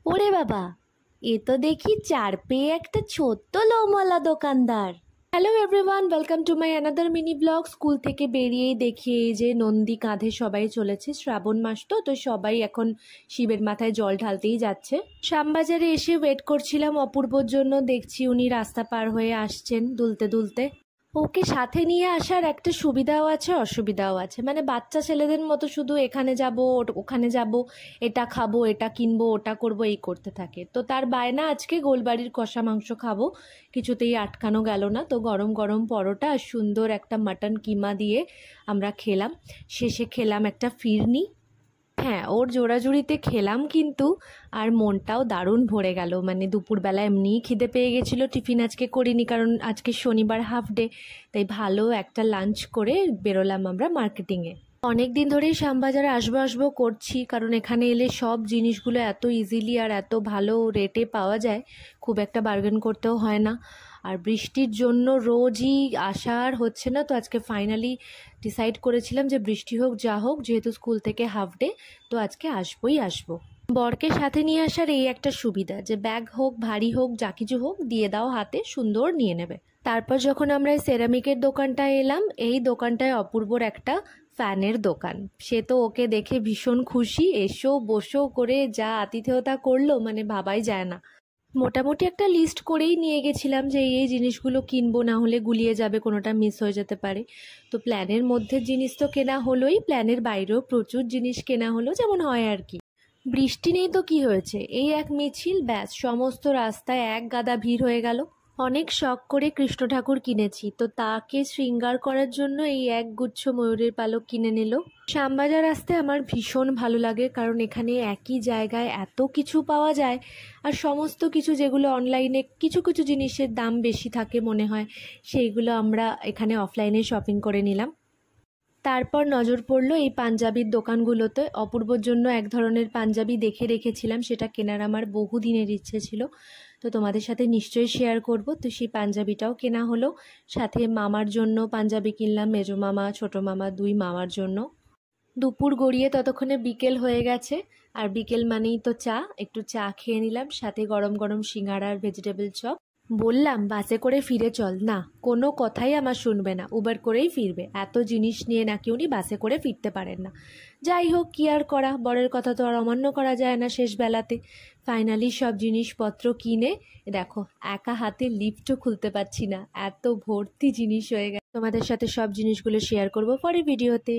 ওরে বাবা, এ তো দেখি চার পেয়ে একটা ছোট্ট লোমওয়ালা দোকানদার। Hello everyone, welcome to my another mini blog. School থেকে বেরিয়েই দেখি এই যে নন্দী কাঁধে সবাই চলেছে। শ্রাবণ মাস তো সবাই এখন শিবের মাথায় জল ঢালতেই যাচ্ছে। শ্যামবাজারে এসে ওয়েট করছিলাম অপূর্বর জন্য। দেখছি উনি রাস্তা পার হয়ে আসছেন দুলতে দুলতে। ওকে সাথে নিয়ে আসার একটা সুবিধাও আছে, অসুবিধাও আছে। মানে বাচ্চা ছেলেদের মতো শুধু এখানে যাব ওখানে যাব, এটা খাবো এটা কিনবো ওটা করব এই করতে থাকে। তো তার বায়না আজকে গোলবাড়ির কষা মাংস খাবো, কিছুতেই আটকানো গেল না। তো গরম গরম পরোটা আর সুন্দর একটা মাটন কিমা দিয়ে আমরা খেলাম। শেষে খেলাম একটা ফিরনি। হ্যাঁ, ওর জোড়াজুড়িতে খেলাম কিন্তু আর মনটাও দারুণ ভরে গেল। মানে দুপুরবেলা এমনিই খিদে পেয়ে গেছিলো, টিফিন আজকে করিনি কারণ আজকে শনিবার হাফ ডে। তাই ভালো একটা লাঞ্চ করে বেরোলাম আমরা মার্কেটিংয়ে। অনেক দিন ধরেই শ্যামবাজারে আসবো আসবো করছি, কারণ এখানে এলে সব জিনিসগুলো এত ইজিলি আর এত ভালো রেটে পাওয়া যায়, খুব একটা বার্গেন করতেও হয় না। আর বৃষ্টির জন্য রোজই আসা আর হচ্ছে না। তো আজকে ফাইনালি ডিসাইড করেছিলাম যে বৃষ্টি হোক যা হোক, যেহেতু স্কুল থেকে হাফ ডে, তো আজকে আসবোই আসবো। বরকে সাথে নিয়ে আসার এই একটা সুবিধা যে ব্যাগ হোক ভারী হোক যা কিছু হোক দিয়ে দাও হাতে, সুন্দর নিয়ে নেবে। তারপর যখন আমরা এই সেরামিকের দোকানটায় এলাম, এই দোকানটায় অপূর্বর একটা ফ্যানের দোকান। সে তো ওকে দেখে ভীষণ খুশি, এসো বসো করে যা আতিথেয়তা করলো, মানে ভাবাই যায় না। মোটামুটি একটা লিস্ট করেই নিয়ে গেছিলাম যে এই জিনিসগুলো কিনবো, না হলে গুলিয়ে যাবে, কোনোটা মিস হয়ে যেতে পারে। তো প্ল্যানের মধ্যে জিনিস তো কেনা হলোই, প্ল্যানের বাইরেও প্রচুর জিনিস কেনা হলো, যেমন হয় আর কি। বৃষ্টি নেই তো কি হয়েছে, এই এক মিছিল, ব্যাস সমস্ত রাস্তায় এক গাদা ভিড় হয়ে গেল। অনেক শখ করে কৃষ্ণ ঠাকুর কিনেছি, তো তাকে শৃঙ্গার করার জন্য এই এক গুচ্ছ ময়ূরের পালক কিনে নিল। শ্যামবাজার আসতে আমার ভীষণ ভালো লাগে, কারণ এখানে একই জায়গায় এত কিছু পাওয়া যায়। আর সমস্ত কিছু যেগুলো অনলাইনে কিছু কিছু জিনিসের দাম বেশি থাকে মনে হয়, সেইগুলো আমরা এখানে অফলাইনে শপিং করে নিলাম। তারপর নজর পড়লো এই পাঞ্জাবির দোকানগুলোতে। অপূর্বর জন্য এক ধরনের পাঞ্জাবি দেখে রেখেছিলাম, সেটা কেনার আমার বহুদিনের ইচ্ছে ছিল, তো তোমাদের সাথে নিশ্চয়ই শেয়ার করব। তো সেই পাঞ্জাবিটাও কেনা হলো, সাথে মামার জন্য পাঞ্জাবি কিনলাম, মেজো মামা ছোটো মামা দুই মামার জন্য। দুপুর গড়িয়ে ততক্ষণে বিকেল হয়ে গেছে, আর বিকেল মানেই তো চা। একটু চা খেয়ে নিলাম, সাথে গরম গরম সিঙ্গাড়া আর ভেজিটেবল চপ। বললাম বাসে করে ফিরে চল, না কোনো কথাই আমার শুনবে না, উবার করেই ফিরবে। এত জিনিস নিয়ে নাকি উনি বাসে করে ফিরতে পারেন না। যাই হোক, কি আর করা, বরের কথা তো আর অমান্য করা যায় না শেষ বেলাতে। ফাইনালি সব জিনিসপত্র কিনে দেখো একা হাতে লিফটও খুলতে পারছি না, এত ভর্তি জিনিস হয়ে গেছে। তোমাদের সাথে সব জিনিসগুলো শেয়ার করবো পরে ভিডিওতে।